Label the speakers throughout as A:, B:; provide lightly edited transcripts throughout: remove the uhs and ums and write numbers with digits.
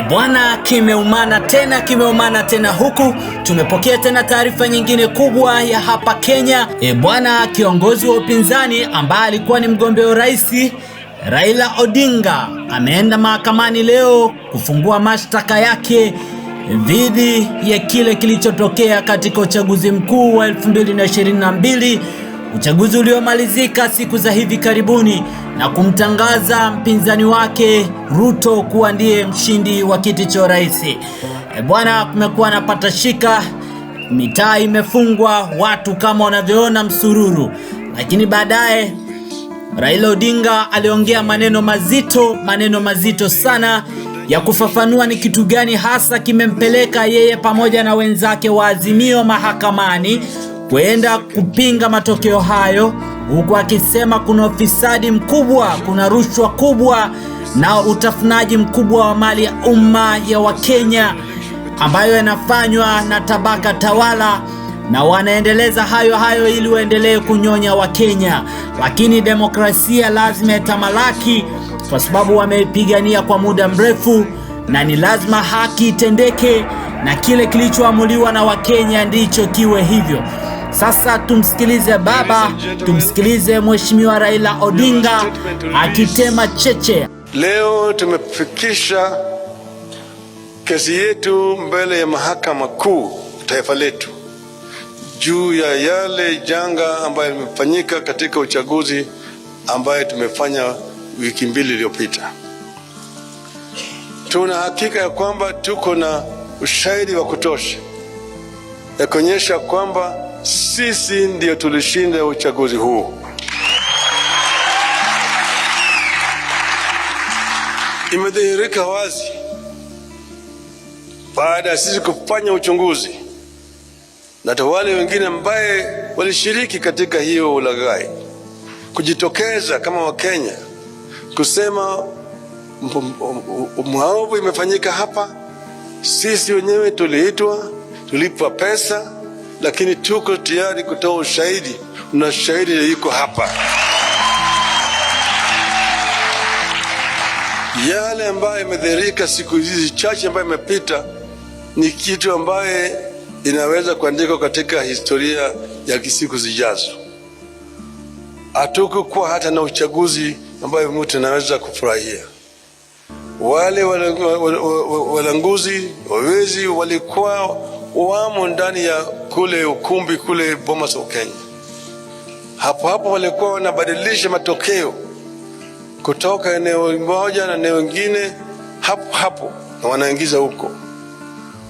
A: Bwana, kimeumana tena huku. Tumepokea tena taarifa nyingine kubwa ya hapa Kenya. Bwana, kiongozi wa upinzani ambaye alikuwa ni mgombea urais Raila Odinga ameenda mahakamani leo kufungua mashtaka yake dhidi ya kile kilichotokea katika uchaguzi mkuu wa 2022, uchaguzi uliomalizika siku za hivi karibuni na kumtangaza mpinzani wake Ruto kuwa ndiye mshindi wa kiti cha rais. Bwana, kumekuwa na patashika, mitaa imefungwa, watu kama wanavyoona msururu, lakini baadaye Raila Odinga aliongea maneno mazito sana ya kufafanua ni kitu gani hasa kimempeleka yeye pamoja na wenzake wa Azimio mahakamani kwenda kupinga matokeo hayo, huku akisema kuna ufisadi mkubwa, kuna rushwa kubwa na utafunaji mkubwa wa mali ya umma ya Wakenya ambayo yanafanywa na tabaka tawala, na wanaendeleza hayo ili waendelee kunyonya Wakenya. Lakini demokrasia lazima itamalaki kwa sababu wameipigania kwa muda mrefu, na ni lazima haki itendeke na kile kilichoamuliwa na Wakenya ndicho kiwe hivyo. Sasa tumsikilize baba, tumsikilize Mheshimiwa Raila Odinga akitema cheche.
B: Leo tumefikisha kesi yetu mbele ya Mahakama Kuu taifa letu juu ya yale janga ambayo limefanyika katika uchaguzi ambaye tumefanya wiki mbili iliyopita. Tuna hakika ya kwamba tuko na ushahidi wa kutosha ya kuonyesha kwamba sisi ndio tulishinda uchaguzi huu. Imedhihirika wazi baada ya sisi kufanya uchunguzi na wale wengine ambaye walishiriki katika hiyo ulaghai kujitokeza kama Wakenya kusema maovu imefanyika hapa. Sisi wenyewe tuliitwa, tulipwa pesa, lakini tuko tayari kutoa ushahidi, na shahidi yuko hapa. Yale ambayo imedhihirika siku hizi chache ambayo imepita ni kitu ambaye inaweza kuandikwa katika historia ya siku zijazo. Hatukuwa hata na uchaguzi ambayo mtu anaweza kufurahia. Wale walanguzi, wawezi walikuwa wamo ndani ya kule ukumbi kule Bomas of Kenya. Hapo walikuwa wanabadilisha matokeo kutoka eneo moja na eneo lingine hapo na wanaingiza huko.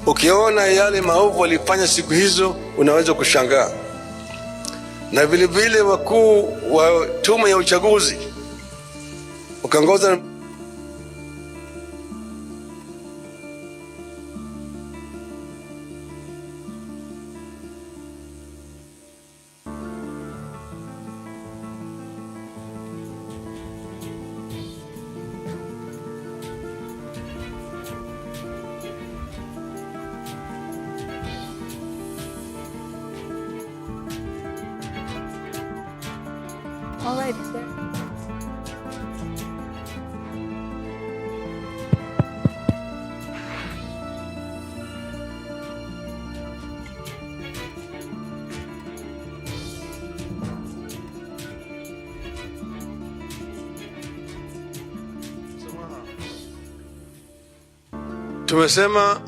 B: Ukiona yale maovu walifanya siku hizo unaweza kushangaa. Na vile wakuu wa tume ya uchaguzi ukaongoza
C: All right.
B: Tumesema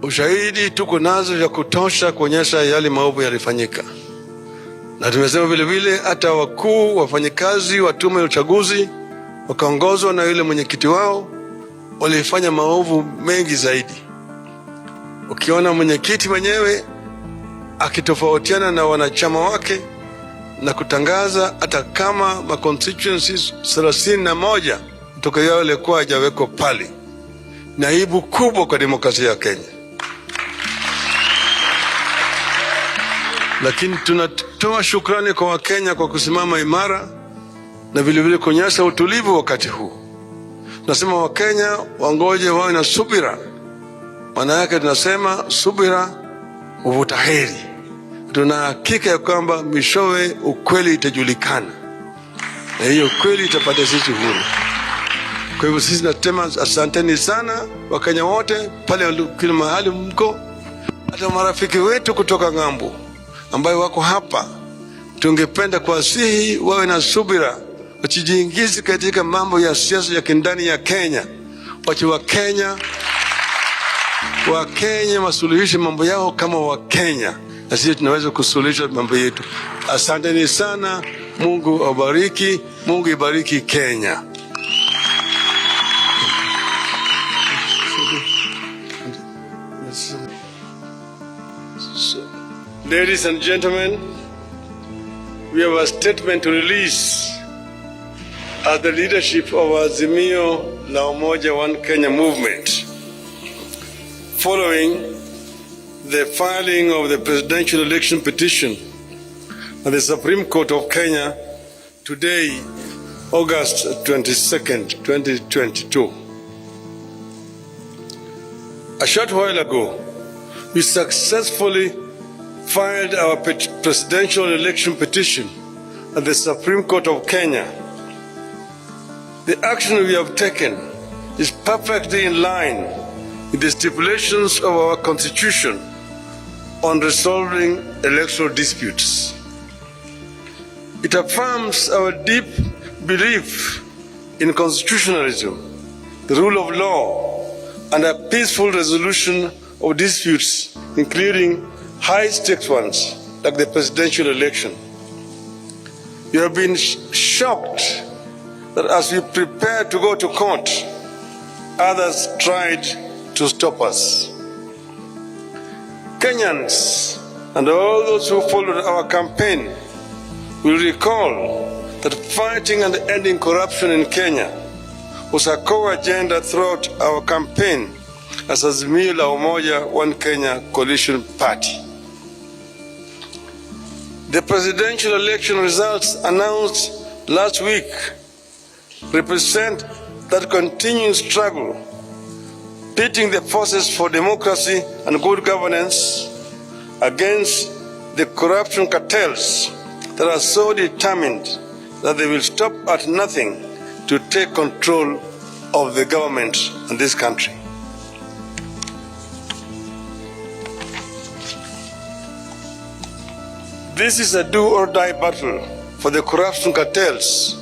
B: ushahidi tuko nazo ya kutosha kuonyesha yale maovu yalifanyika. Na tumesema vile hata wakuu wafanyikazi wa tume ya uchaguzi wakaongozwa na yule mwenyekiti wao walifanya maovu mengi zaidi. Ukiona mwenyekiti mwenyewe akitofautiana na wanachama wake na kutangaza hata kama ma constituencies 31 kutoka yao yalikuwa hajawekwa pale, ni aibu kubwa kwa demokrasia ya Kenya. Lakini tunatoa shukrani kwa Wakenya kwa kusimama imara na vile kuonyesha utulivu wakati huu. Tunasema Wakenya wangoje wawe na subira. Maana yake tunasema subira huvuta heri. Tuna hakika ya kwamba mwishowe ukweli itajulikana, na hiyo kweli itapata sisi huru. Kwa hivyo sisi nasema asanteni sana Wakenya wote pale kila mahali mko, hata marafiki wetu kutoka ng'ambo ambayo wako hapa. Tungependa kuwasihi wawe na subira, wasijiingize katika mambo ya siasa ya kindani ya Kenya. Wache Wakenya wasuluhishe mambo yao kama Wakenya, na sisi tunaweza kusuluhisha mambo yetu. Asanteni sana. Mungu awabariki. Mungu ibariki Kenya. Ladies and gentlemen, we have a statement to release as the leadership of Azimio la Umoja One Kenya movement, following the filing of the presidential election petition at the Supreme Court of Kenya today, August 22nd, 2022. A short while ago, we successfully filed our presidential election petition at the Supreme Court of Kenya. The action we have taken is perfectly in line with the stipulations of our Constitution on resolving electoral disputes. It affirms our deep belief in constitutionalism, the rule of law, and a peaceful resolution of disputes, including high-stakes ones like the presidential election. We have been shocked that as we prepare to go to court, others tried to stop us. Kenyans and all those who followed our campaign will recall that fighting and ending corruption in Kenya was a core agenda throughout our campaign as Azimio la Umoja One Kenya coalition party. The presidential election results announced last week represent that continuing struggle, pitting the forces for democracy and good governance against the corruption cartels that are so determined that they will stop at nothing to take control of the government in this country. This is a do-or-die battle for the corruption cartels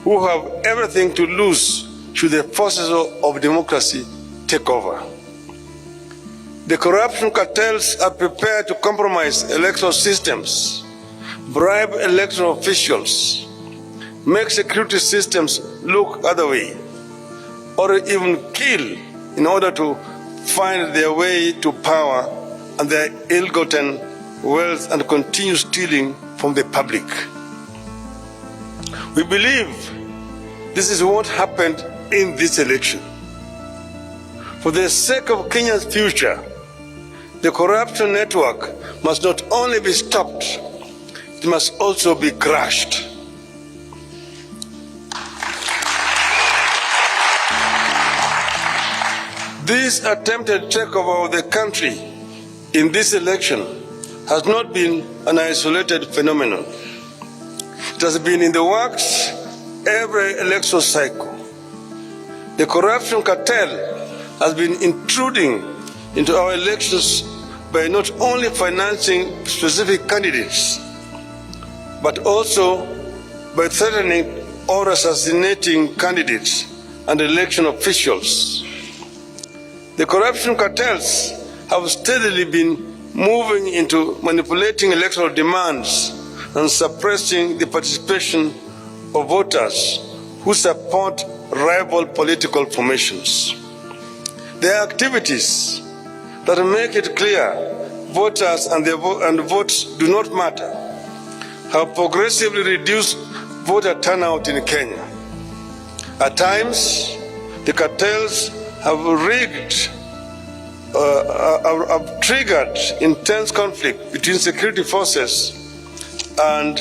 B: who have everything to lose should the forces of democracy take over. The corruption cartels are prepared to compromise electoral systems, bribe electoral officials, make security systems look other way, or even kill in order to find their way to power and their ill-gotten wealth and continue stealing from the public. We believe this is what happened in this election. For the sake of Kenya's future, the corruption network must not only be stopped, it must also be crushed. This attempted takeover of the country in this election has not been an isolated phenomenon. It has been in the works every election cycle. The corruption cartel has been intruding into our elections by not only financing specific candidates, but also by threatening or assassinating candidates and election officials. The corruption cartels have steadily been moving into manipulating electoral demands and suppressing the participation of voters who support rival political formations. Their activities that make it clear voters and votes do not matter have progressively reduced voter turnout in Kenya. At times, the cartels have triggered intense conflict between security forces and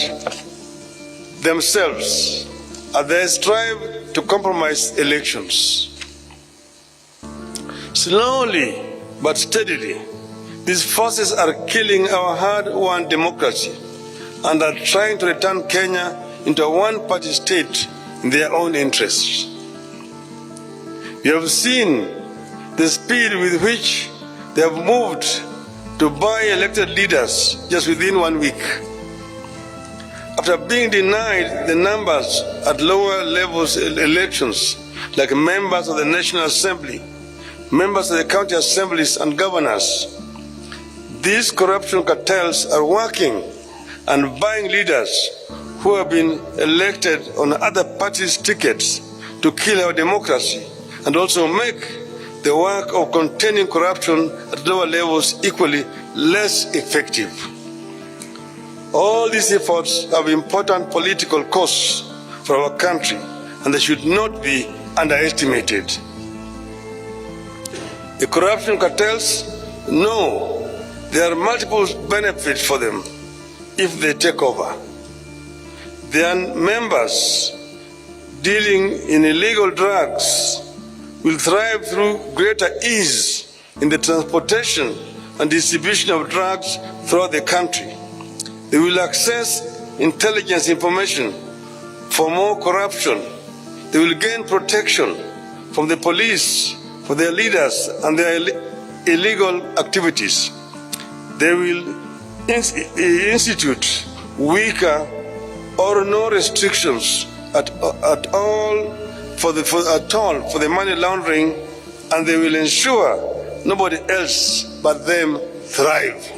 B: themselves as they strive to compromise elections. Slowly but steadily, these forces are killing our hard-won democracy and are trying to return Kenya into a one-party state in their own interests. You have seen the speed with which they have moved to buy elected leaders just within 1 week. After being denied the numbers at lower levels elections, like members of the National Assembly, members of the county assemblies and governors, these corruption cartels are working and buying leaders who have been elected on other parties' tickets to kill our democracy and also make the work of containing corruption at lower levels equally less effective. All these efforts have important political costs for our country, and they should not be underestimated. The corruption cartels know there are multiple benefits for them if they take over. Their members dealing in illegal drugs will thrive through greater ease in the transportation and distribution of drugs throughout the country. They will access intelligence information for more corruption. They will gain protection from the police for their leaders and their illegal activities. They will institute weaker or no restrictions at all for the money laundering, and they will ensure nobody else but them thrive.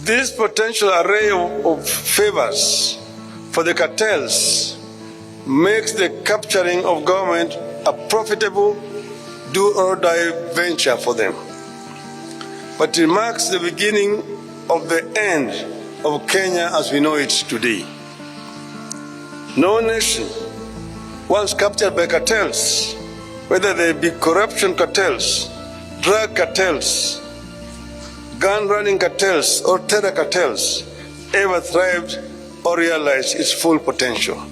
B: This potential array of favors for the cartels makes the capturing of government a profitable do-or-die venture for them. But it marks the beginning of the end of Kenya as we know it today. No nation, once captured by cartels, whether they be corruption cartels, drug cartels, gun-running cartels, or terror cartels, ever thrived or realized its full potential.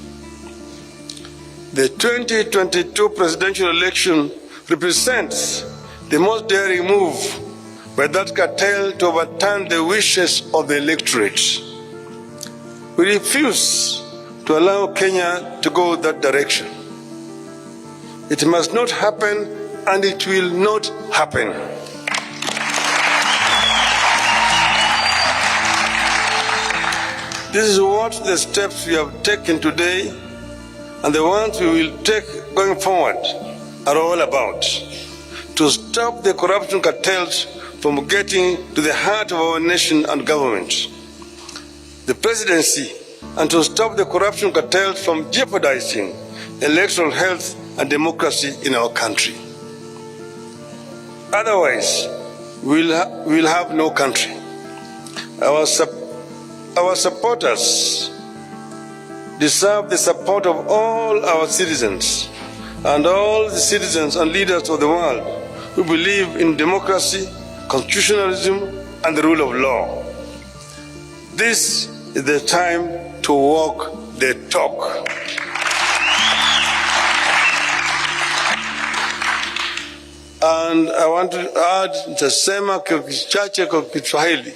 B: The 2022 presidential election represents the most daring move by that cartel to overturn the wishes of the electorate. We refuse to allow Kenya to go that direction. It must not happen, and it will not happen. This is what the steps we have taken today and the ones we will take going forward are all about. To stop the corruption cartels from getting to the heart of our nation and government, the presidency, and to stop the corruption cartels from jeopardizing electoral health and democracy in our country. Otherwise, we'll have no country. Our supporters deserve the support of all our citizens and all the citizens and leaders of the world who believe in democracy, constitutionalism, and the rule of law. This is the time to walk the talk. And I want to add, nitasema kichache kwa Kiswahili.